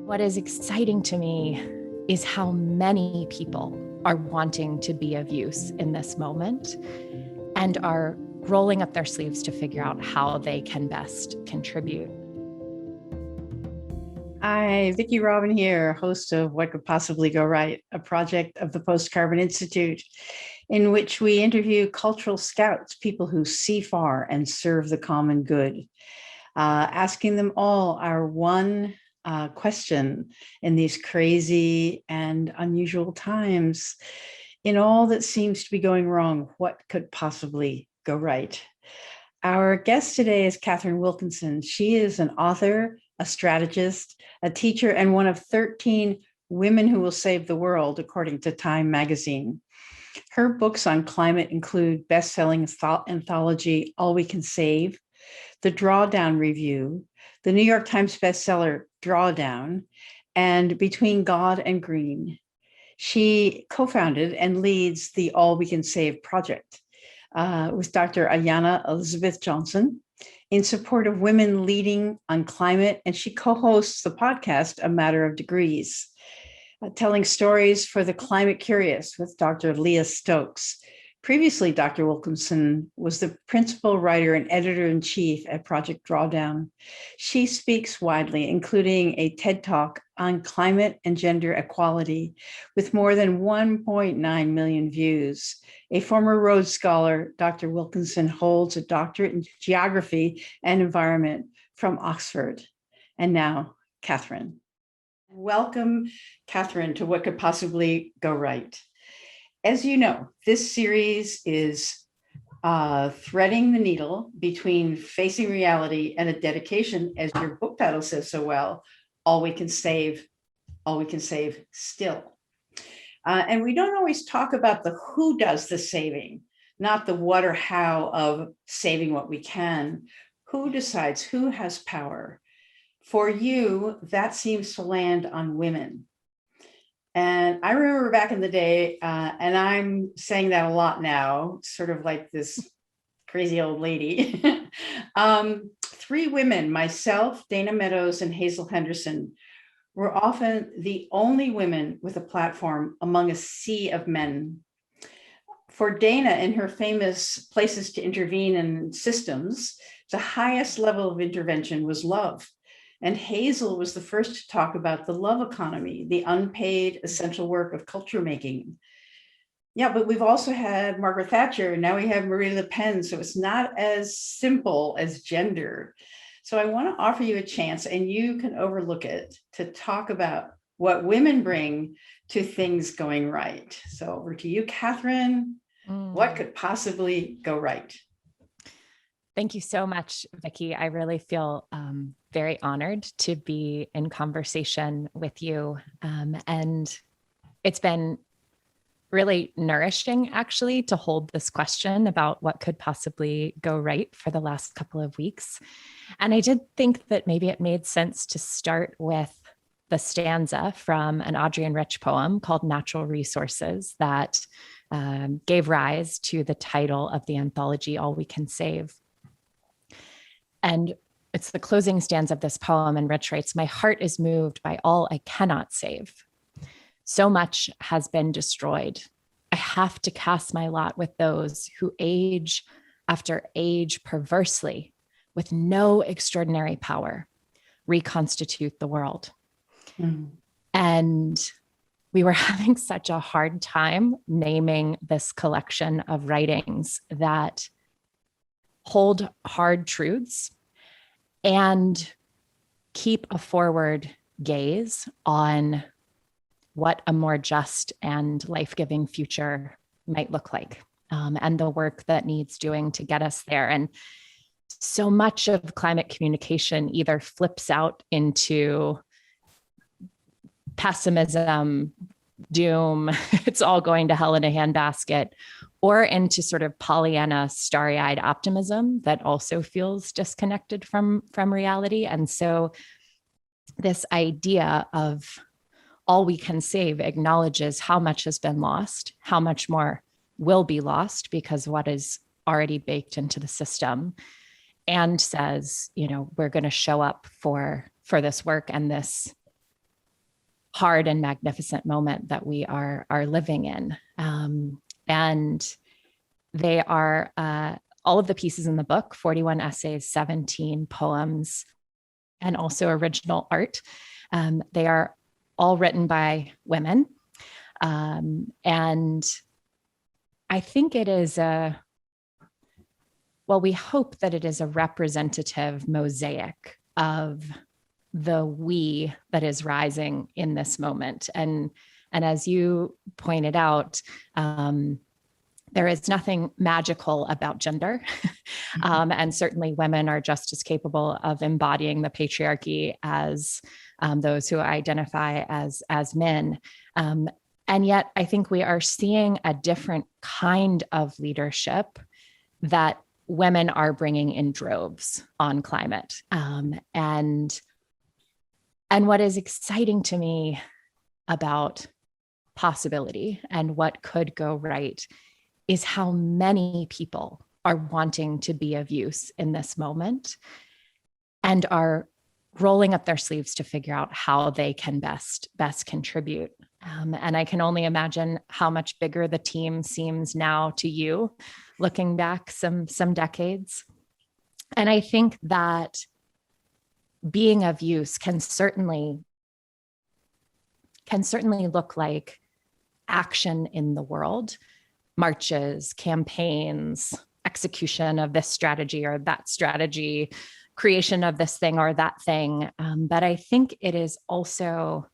What is exciting to me is how many people are wanting to be of use in this moment and are rolling up their sleeves to figure out how they can best contribute. Hi, Vicki Robin here, host of What Could Possibly Go Right, a project of the Post-Carbon Institute, in which we interview cultural scouts, people who see far and serve the common good, asking them all our one question in these crazy and unusual times. In all that seems to be going wrong, what could possibly go right? Our guest today is Katharine Wilkinson. She is an author, a strategist, a teacher, and one of 13 women who will save the world, according to Time magazine. Her books on climate include bestselling anthology, All We Can Save, the Drawdown Review, the New York Times bestseller, Drawdown, and Between God and Green. She co-founded and leads the All We Can Save project with Dr. Ayana Elizabeth Johnson in support of women leading on climate, and she co-hosts the podcast, A Matter of Degrees, telling stories for the climate curious with Dr. Leah Stokes. Previously, Dr. Wilkinson was the principal writer and editor-in-chief at Project Drawdown. She speaks widely, including a TED Talk on climate and gender equality with more than 1.9 million views. A former Rhodes Scholar, Dr. Wilkinson holds a doctorate in geography and environment from Oxford. And now, Katharine. Welcome, Katharine, to What Could Possibly Go Right. As you know, this series is threading the needle between facing reality and a dedication, as your book title says so well, all we can save still. And we don't always talk about the who does the saving, not the what or how of saving what we can. Who decides, who has power? For you, that seems to land on women. And I remember back in the day, and I'm saying that a lot now, sort of like this crazy old lady. 3 women, myself, Dana Meadows, and Hazel Henderson, were often the only women with a platform among a sea of men. For Dana, in her famous Places to Intervene in Systems, the highest level of intervention was love. And Hazel was the first to talk about the love economy, the unpaid essential work of culture making. Yeah, but we've also had Margaret Thatcher, and now we have Marie Le Pen, so it's not as simple as gender. So I want to offer you a chance, and you can overlook it, to talk about what women bring to things going right. So over to you, Katharine. What could possibly go right? Thank you so much, Vicki. I really feel very honored to be in conversation with you. And it's been really nourishing, actually, to hold this question about what could possibly go right for the last couple of weeks. And I did think that maybe it made sense to start with the stanza from an Adrienne Rich poem called Natural Resources that gave rise to the title of the anthology, All We Can Save. And it's the closing stanza of this poem, and Rich writes, "My heart is moved by all I cannot save. So much has been destroyed. I have to cast my lot with those who age after age perversely, with no extraordinary power, reconstitute the world." And we were having such a hard time naming this collection of writings that hold hard truths and keep a forward gaze on what a more just and life-giving future might look like, and the work that needs doing to get us there. And so much of climate communication either flips out into pessimism, doom, it's all going to hell in a handbasket, or into sort of Pollyanna, starry-eyed optimism that also feels disconnected from reality. And so this idea of all we can save acknowledges how much has been lost, how much more will be lost because what is already baked into the system, and says, you know, we're going to show up for this work and this hard and magnificent moment that we are living in. And they are all of the pieces in the book, 41 essays, 17 poems, and also original art. They are all written by women. And I think it is we hope that it is a representative mosaic of the we that is rising in this moment. And as you pointed out, there is nothing magical about gender. And certainly women are just as capable of embodying the patriarchy as those who identify as men. And yet I think we are seeing a different kind of leadership that women are bringing in droves on climate. And what is exciting to me about possibility and what could go right is how many people are wanting to be of use in this moment and are rolling up their sleeves to figure out how they can best contribute. And I can only imagine how much bigger the team seems now to you, looking back some decades. And I think that being of use can certainly look like action in the world, marches, campaigns, execution of this strategy or that strategy, creation of this thing or that thing. But I think it is also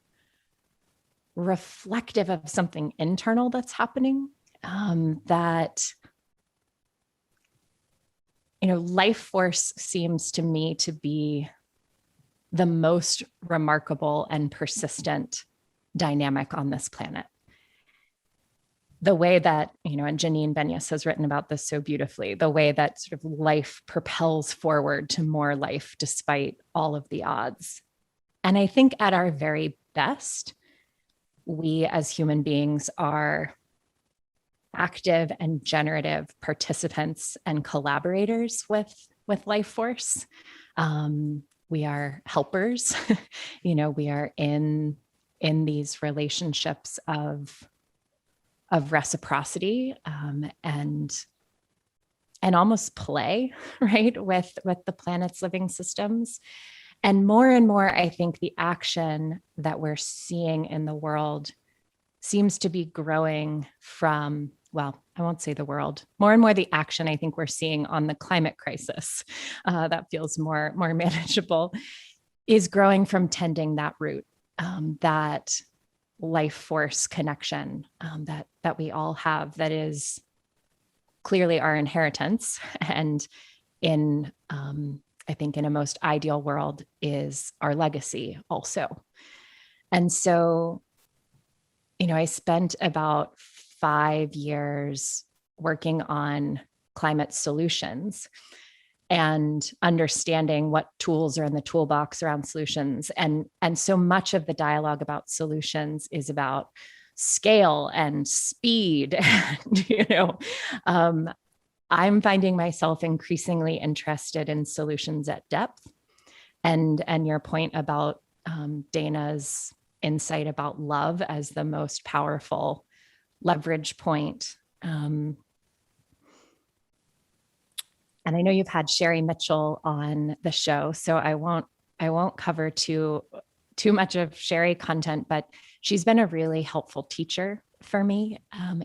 reflective of something internal that's happening, that, life force seems to me to be the most remarkable and persistent dynamic on this planet. The way that, and Janine Benyus has written about this so beautifully, the way that sort of life propels forward to more life despite all of the odds. And I think at our very best, we as human beings are active and generative participants and collaborators with life force. We are helpers. We are in these relationships of reciprocity and almost play, right, with the planet's living systems. And more, I think the action that we're seeing in the world seems to be growing from, well, I won't say the world, more and more the action I think we're seeing on the climate crisis, that feels more manageable, is growing from tending that root, that life force connection that we all have, that is clearly our inheritance, and I think in a most ideal world is our legacy also. And so, I spent about 5 years working on climate solutions and understanding what tools are in the toolbox around solutions. And so much of the dialogue about solutions is about scale and speed. And, I'm finding myself increasingly interested in solutions at depth. And your point about Dana's insight about love as the most powerful leverage point. And I know you've had Sherry Mitchell on the show, so I won't cover too much of Sherry content, but she's been a really helpful teacher for me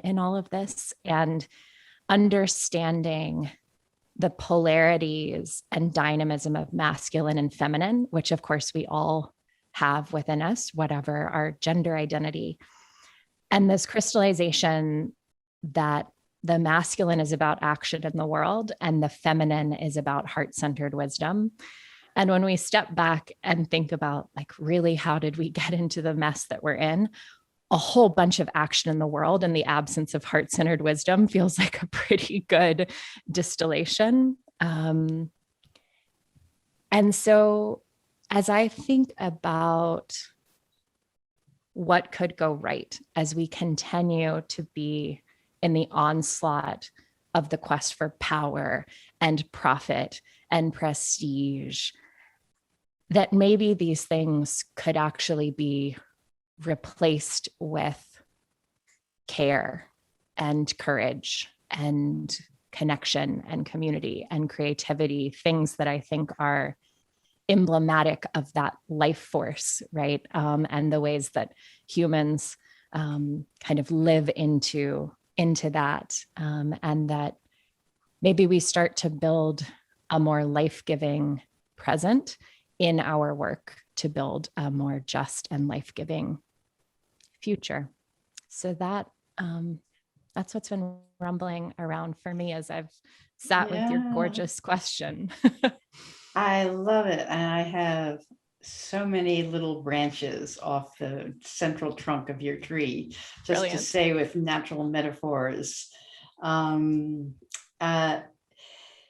in all of this, and understanding the polarities and dynamism of masculine and feminine, which of course we all have within us, whatever our gender identity. And this crystallization that the masculine is about action in the world and the feminine is about heart-centered wisdom. And when we step back and think about, like, really, how did we get into the mess that we're in? A whole bunch of action in the world in the absence of heart-centered wisdom feels like a pretty good distillation. And so as I think about what could go right as we continue to be in the onslaught of the quest for power and profit and prestige, that maybe these things could actually be replaced with care and courage and connection and community and creativity, things that I think are emblematic of that life force, right? And the ways that humans kind of live into that, and that maybe we start to build a more life-giving present in our work to build a more just and life-giving future. So that's what's been rumbling around for me as I've sat with your gorgeous question. I love it. And I have so many little branches off the central trunk of your tree, just Brilliant. to say with natural metaphors.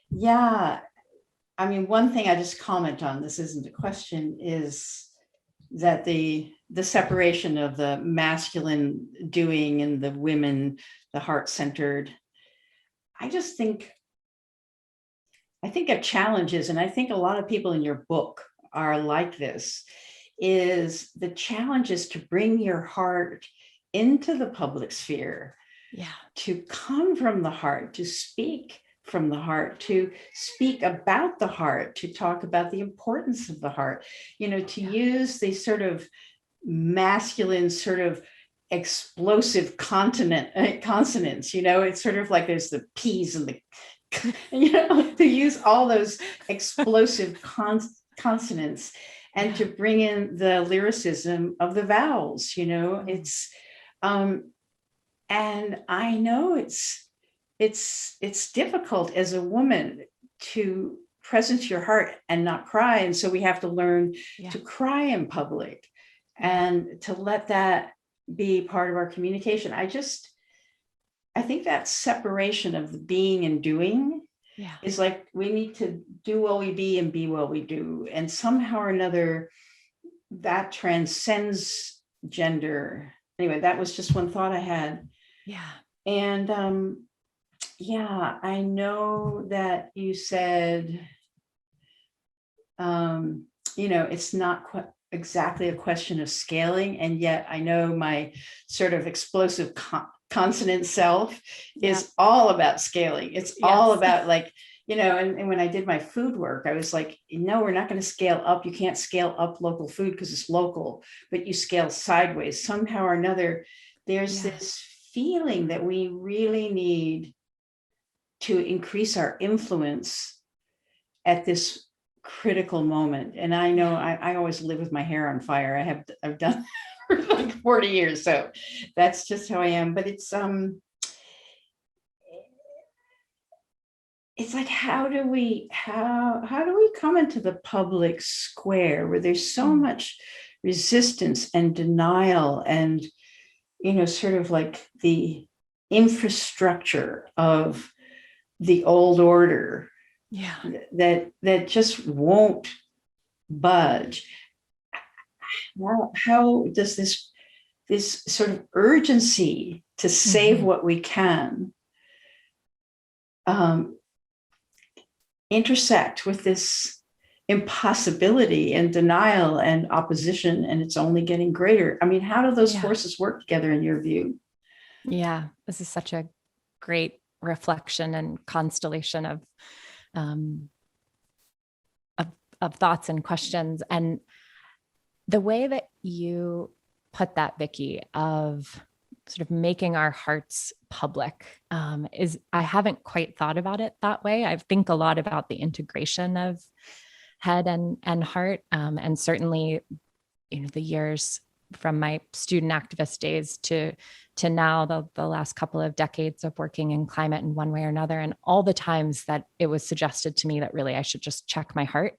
Yeah, I mean, one thing I just comment on, this isn't a question, is that the separation of the masculine doing and the women, the heart-centered, I think a challenge is, and I think a lot of people in your book are like this, is the challenge is to bring your heart into the public sphere, to come from the heart, to speak from the heart, to speak about the heart, to talk about the importance of the heart, to use these sort of masculine, sort of explosive consonants, it's sort of like there's the P's and the, to use all those explosive consonants and to bring in the lyricism of the vowels, it's, and I know it's difficult as a woman to presence your heart and not cry. And so we have to learn to cry in public and to let that be part of our communication. I think that separation of the being and doing is like, we need to do while we be and be while we do. And somehow or another, that transcends gender. Anyway, that was just one thought I had. And I know that you said, it's not exactly a question of scaling. And yet I know my sort of explosive consonant self is all about scaling. It's all about like, and when I did my food work, I was like, no, we're not going to scale up. You can't scale up local food because it's local, but you scale sideways somehow or another. There's this feeling that we really need to increase our influence at this critical moment. And I know I always live with my hair on fire. I've done for like 40 years. So that's just how I am. But it's like, how do we come into the public square where there's so much resistance and denial and, sort of like the infrastructure of the old order that just won't budge. How does this sort of urgency to save what we can intersect with this impossibility and denial and opposition, and it's only getting greater? I mean, how do those forces work together in your view? This is such a great reflection and constellation of thoughts and questions. And the way that you put that, Vicki, of sort of making our hearts public, is, I haven't quite thought about it that way. I think a lot about the integration of head and heart, and certainly, the years from my student activist days to now, the last couple of decades of working in climate in one way or another, and all the times that it was suggested to me that really I should just check my heart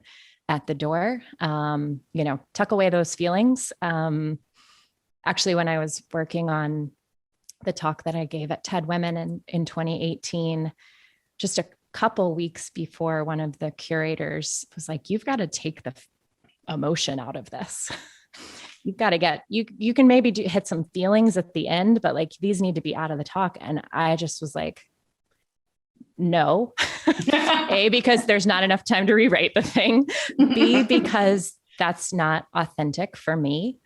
at the door, tuck away those feelings. Actually, when I was working on the talk that I gave at TED Women in 2018, just a couple weeks before, one of the curators was like, you've got to take the emotion out of this. You've got to get, you can maybe hit some feelings at the end, but like, these need to be out of the talk. And I just was like, no, A, because there's not enough time to rewrite the thing. B, because that's not authentic for me.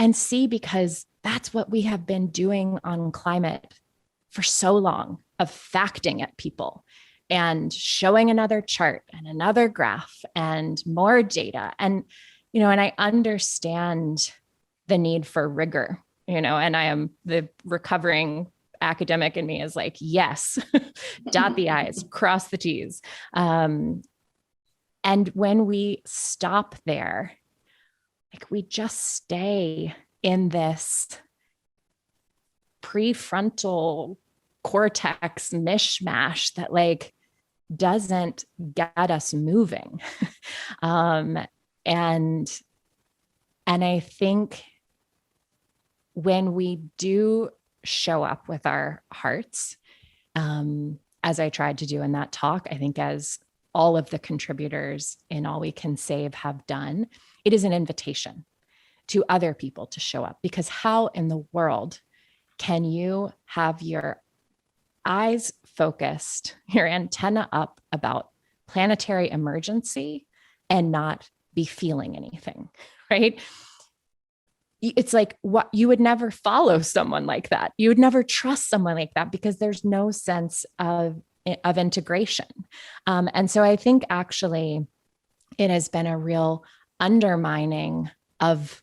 and see, because that's what we have been doing on climate for so long, of facting at people and showing another chart and another graph and more data. And, and I understand the need for rigor, and I am the recovering academic in me is like, yes, dot the I's, cross the T's. And when we stop there, like we just stay in this prefrontal cortex mishmash that like doesn't get us moving. And I think when we do show up with our hearts, as I tried to do in that talk, I think as all of the contributors in All We Can Save have done, it is an invitation to other people to show up. Because how in the world can you have your eyes focused, your antenna up about planetary emergency and not be feeling anything, right? It's like, what, you would never follow someone like that. You would never trust someone like that because there's no sense of integration. And so I think actually it has been a real undermining of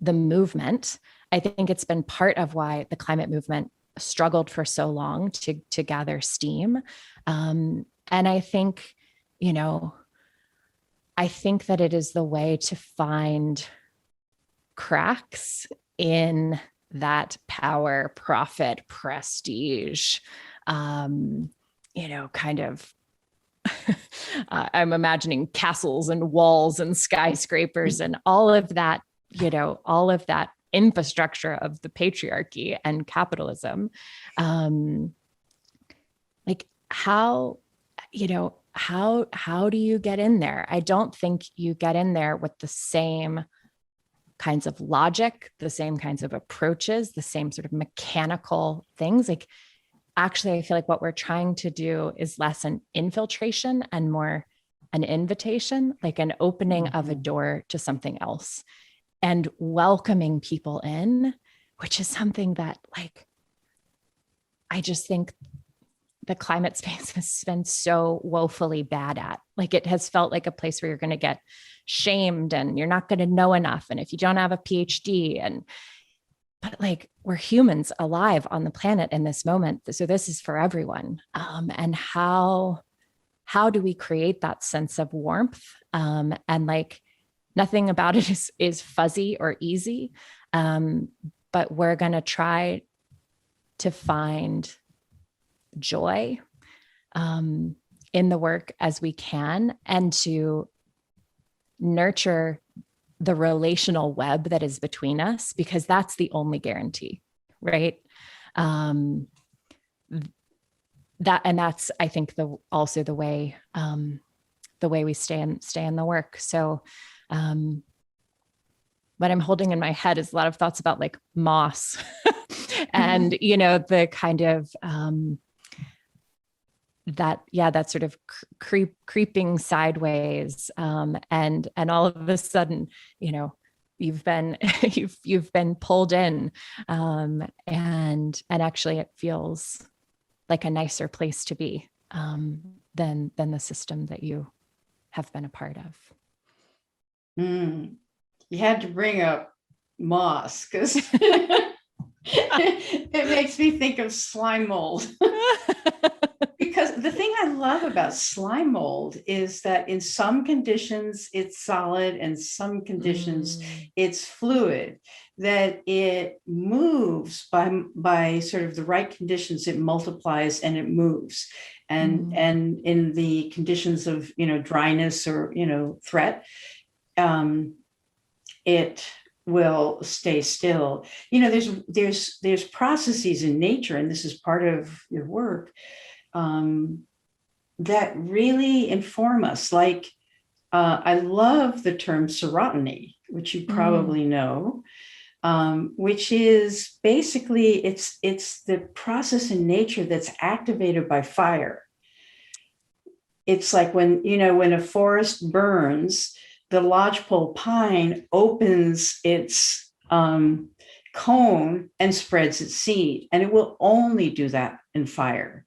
the movement. I think it's been part of why the climate movement struggled for so long to gather steam. And I think, I think that it is the way to find cracks in that power, profit, prestige, kind of, I'm imagining castles and walls and skyscrapers and all of that infrastructure of the patriarchy and capitalism. Like how do you get in there? I don't think you get in there with the same kinds of logic, the same kinds of approaches, the same sort of mechanical things. Like, actually, I feel like what we're trying to do is less an infiltration and more an invitation, like an opening of a door to something else and welcoming people in, which is something that, like, I just think the climate space has been so woefully bad at. Like, it has felt like a place where you're going to get shamed and you're not going to know enough. And if you don't have a PhD, but like, we're humans alive on the planet in this moment. So this is for everyone. And how do we create that sense of warmth? And like, nothing about it is fuzzy or easy. But we're going to try to find joy in the work as we can, and to nurture the relational web that is between us, because that's the only guarantee, right? That's, I think, also the way we stay in the work. So what I'm holding in my head is a lot of thoughts about like moss and, the kind of, that sort of creeping sideways. And all of a sudden, you've been, you've been pulled in, and actually it feels like a nicer place to be, than the system that you have been a part of. You had to bring up moss because it makes me think of slime mold. Because the thing I love about slime mold is that in some conditions it's solid, and some conditions it's fluid, that it moves by sort of the right conditions, it multiplies and it moves. And in the conditions of, dryness or, threat, it will stay still. There's processes in nature, and this is part of your work, that really inform us. Like, I love the term serotiny, which you probably know, which is basically, it's the process in nature that's activated by fire. It's like when a forest burns, the lodgepole pine opens its um, cone and spreads its seed, and it will only do that in fire.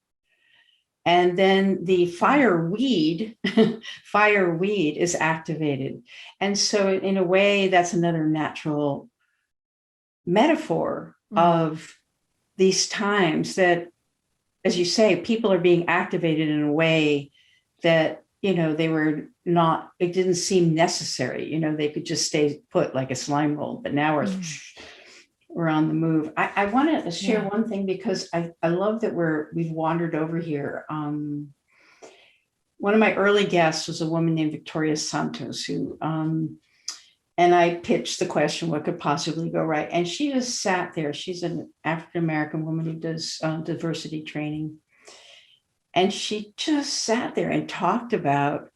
And then the fireweed is activated. And so in a way, that's another natural metaphor of these times that, as you say, people are being activated in a way that, they were not, it didn't seem necessary. They could just stay put like a slime mold, but now we're on the move. I want to share one thing, because I love that we've wandered over here. One of my early guests was a woman named Victoria Santos, who, and I pitched the question, what could possibly go right? And she just sat there. She's an African-American woman who does diversity training. And she just sat there and talked about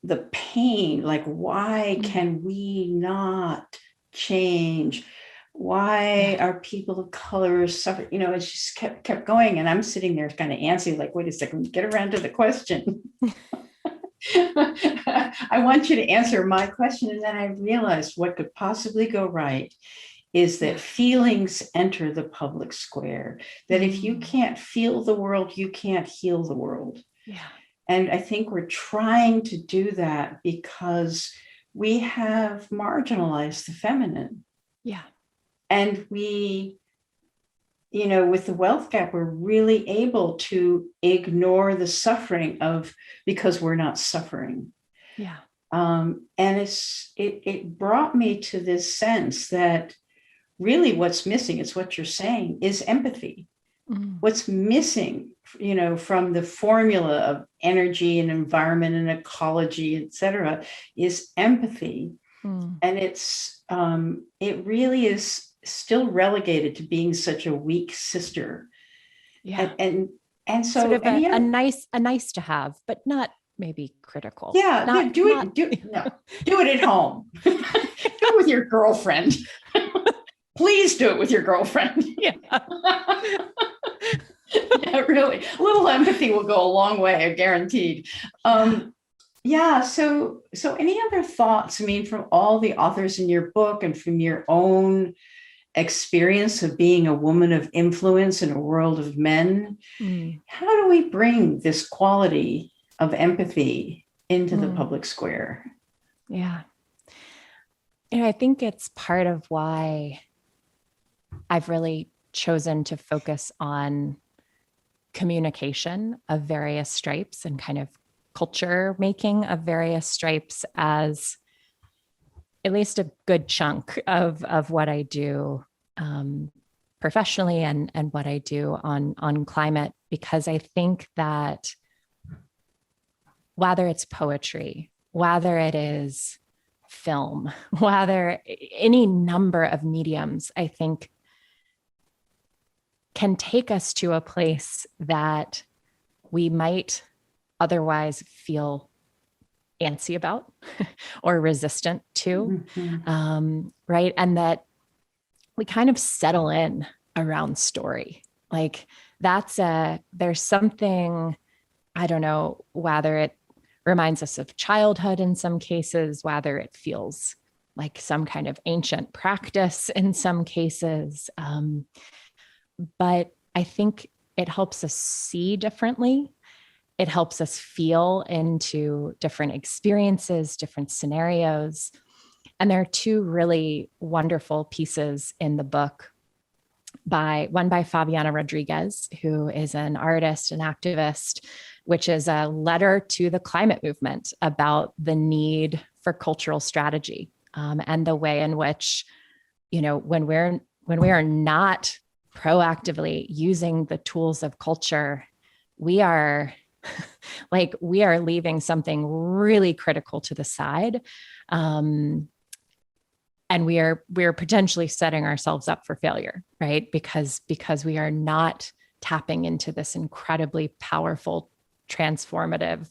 the pain, like, why can we not change? Why are people of color suffering? It just kept going. And I'm sitting there kind of antsy, like, wait a second, get around to the question. I want you to answer my question. And then I realized what could possibly go right is that feelings enter the public square, that if you can't feel the world, you can't heal the world. Yeah. And I think we're trying to do that because we have marginalized the feminine. Yeah. And we, with the wealth gap, we're really able to ignore the suffering because we're not suffering. Yeah. And it brought me to this sense that really what's missing, it's what you're saying, is empathy. What's missing, from the formula of energy and environment and ecology, et cetera, is empathy. And it really is still relegated to being such a weak sister. Yeah. And so sort of a nice to have, but not maybe critical. Yeah. Do it at home. Do it with your girlfriend. Please do it with your girlfriend. Yeah. Yeah, really. A little empathy will go a long way, guaranteed. Yeah. So any other thoughts? I mean, from all the authors in your book and from your own experience of being a woman of influence in a world of men, how do we bring this quality of empathy into the public square? Yeah. I think it's part of why I've really chosen to focus on communication of various stripes and kind of culture making of various stripes as at least a good chunk of what I do professionally and what I do on climate, because I think that whether it's poetry, whether it is film, whether any number of mediums, I think can take us to a place that we might otherwise feel antsy about or resistant to, right? And that we kind of settle in around story. Like there's something, I don't know, whether it reminds us of childhood in some cases, whether it feels like some kind of ancient practice in some cases. But I think it helps us see differently. It helps us feel into different experiences, different scenarios. And there are two really wonderful pieces in the book, one by Fabiana Rodriguez, who is an artist and activist, which is a letter to the climate movement about the need for cultural strategy, and the way in which, when we are not proactively using the tools of culture, we are leaving something really critical to the side. And we are potentially setting ourselves up for failure, right? Because we are not tapping into this incredibly powerful, transformative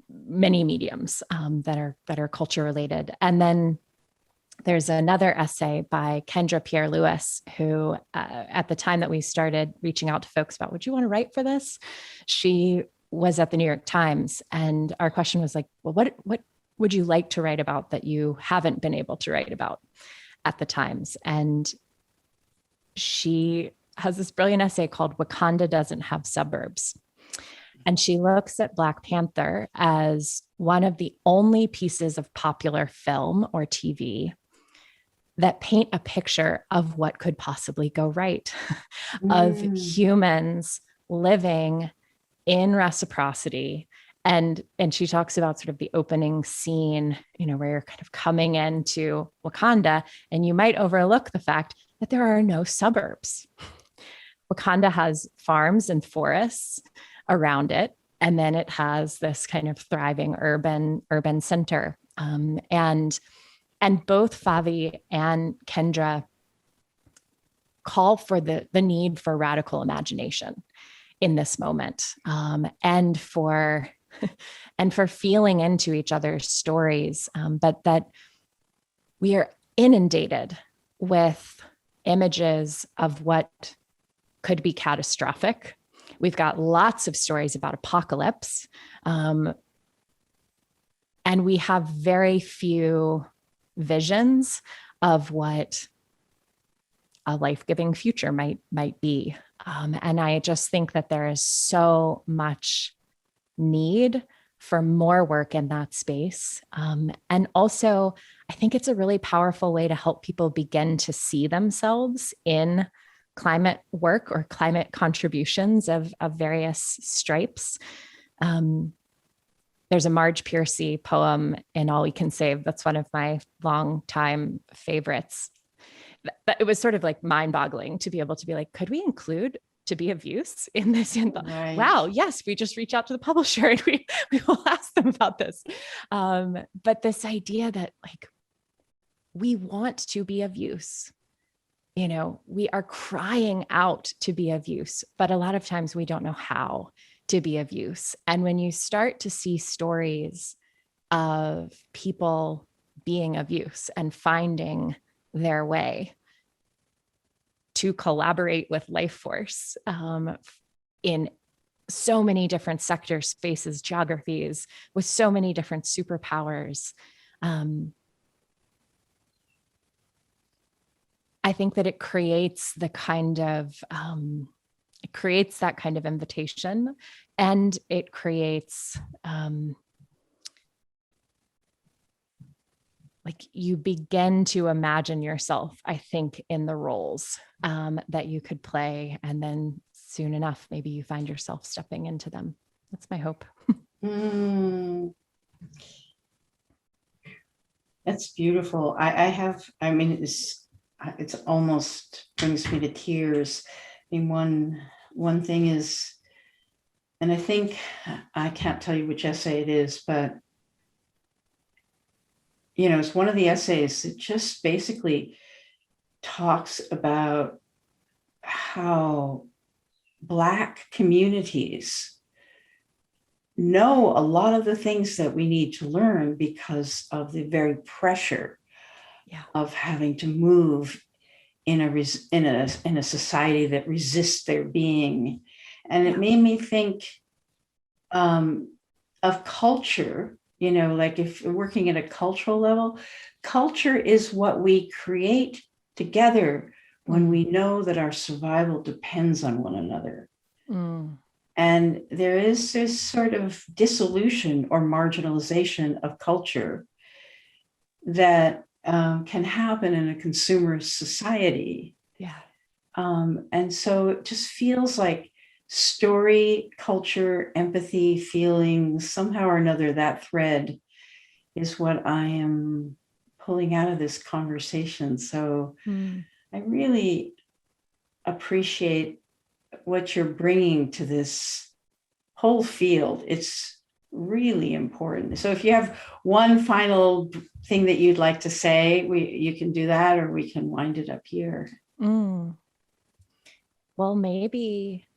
many mediums that are culture related. And then there's another essay by Kendra Pierre-Lewis, who at the time that we started reaching out to folks about, would you want to write for this? She was at the New York Times. And our question was like, well, what would you like to write about that you haven't been able to write about? at the Times. And she has this brilliant essay called Wakanda Doesn't Have Suburbs. And she looks at Black Panther as one of the only pieces of popular film or TV that paint a picture of what could possibly go right, of humans living in reciprocity. And she talks about sort of the opening scene, where you're kind of coming into Wakanda, and you might overlook the fact that there are no suburbs. Wakanda has farms and forests around it, and then it has this kind of thriving urban center. And both Favi and Kendra call for the need for radical imagination in this moment, and for feeling into each other's stories, but that we are inundated with images of what could be catastrophic. We've got lots of stories about apocalypse, and we have very few visions of what a life-giving future might be. And I just think that there is so much need for more work in that space. And also, I think it's a really powerful way to help people begin to see themselves in climate work or climate contributions of various stripes. There's a Marge Piercy poem in All We Can Save that's one of my longtime favorites. But it was sort of like mind-boggling to be able to be like, could we include To Be of Use in this? Right. Wow, yes, we just reach out to the publisher and we will ask them about this. But this idea that like, we want to be of use. We are crying out to be of use, but a lot of times we don't know how to be of use. And when you start to see stories of people being of use and finding their way to collaborate with life force in so many different sectors, spaces, geographies, with so many different superpowers, I think that it creates that kind of invitation, and it creates like you begin to imagine yourself, I think, in the roles that you could play, and then soon enough, maybe you find yourself stepping into them. That's my hope. That's beautiful. It's almost brings me to tears. I mean, one thing is, and I think I can't tell you which essay it is, but it's one of the essays that just basically talks about how Black communities know a lot of the things that we need to learn because of the very pressure of having to move in a society that resists their being. And it made me think of culture, like if we're working at a cultural level, culture is what we create together when we know that our survival depends on one another. And there is this sort of dissolution or marginalization of culture that can happen in a consumer society. And so it just feels like story, culture, empathy, feeling, somehow or another, that thread is what I am pulling out of this conversation. So I really appreciate what you're bringing to this whole field. It's really important. So if you have one final thing that you'd like to say, you can do that, or we can wind it up here. Well, maybe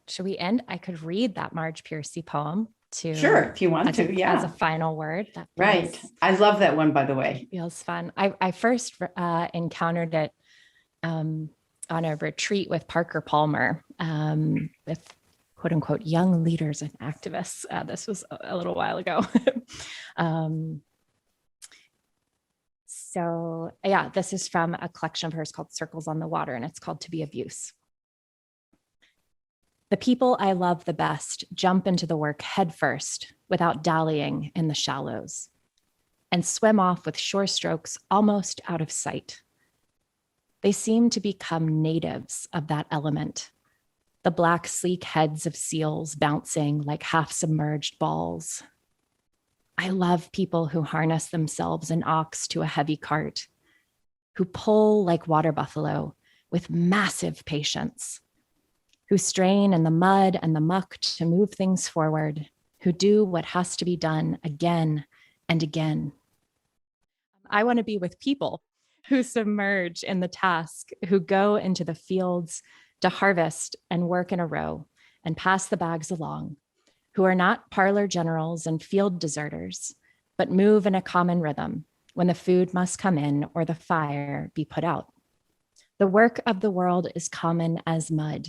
should we end? I could read that Marge Piercy poem to Sure, if you want to, as a final word. Right. I love that one, by the way. Feels fun. I first encountered it on a retreat with Parker Palmer, with quote unquote young leaders and activists. This was a little while ago. So yeah, this is from a collection of hers called Circles on the Water, and it's called To Be of Use. The people I love the best jump into the work headfirst without dallying in the shallows and swim off with shore strokes almost out of sight. They seem to become natives of that element, the black, sleek heads of seals bouncing like half-submerged balls. I love people who harness themselves an ox to a heavy cart, who pull like water buffalo with massive patience, who strain in the mud and the muck to move things forward, who do what has to be done again and again. I want to be with people who submerge in the task, who go into the fields to harvest and work in a row and pass the bags along, who are not parlor generals and field deserters, but move in a common rhythm when the food must come in or the fire be put out. The work of the world is common as mud.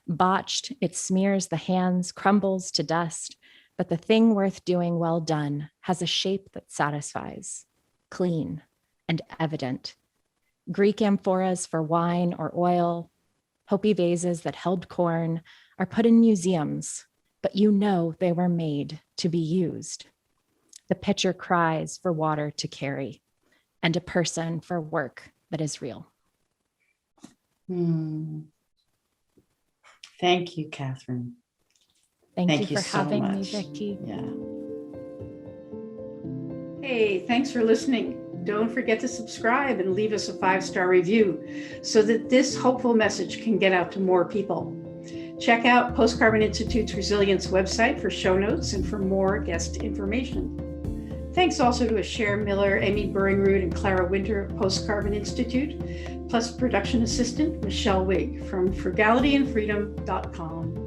Botched, it smears the hands, crumbles to dust, but the thing worth doing well done has a shape that satisfies, clean and evident. Greek amphoras for wine or oil, Hopi vases that held corn are put in museums, but you know they were made to be used. The pitcher cries for water to carry, and a person for work that is real. Thank you, Katharine. Thank you for so having me, much. Vicki. Yeah. Hey, thanks for listening. Don't forget to subscribe and leave us a 5-star review so that this hopeful message can get out to more people. Check out Post Carbon Institute's Resilience website for show notes and for more guest information. Thanks also to Cher Miller, Amy Burringrud, and Clara Winter at Post Carbon Institute, plus production assistant Michelle Wigg from frugalityandfreedom.com.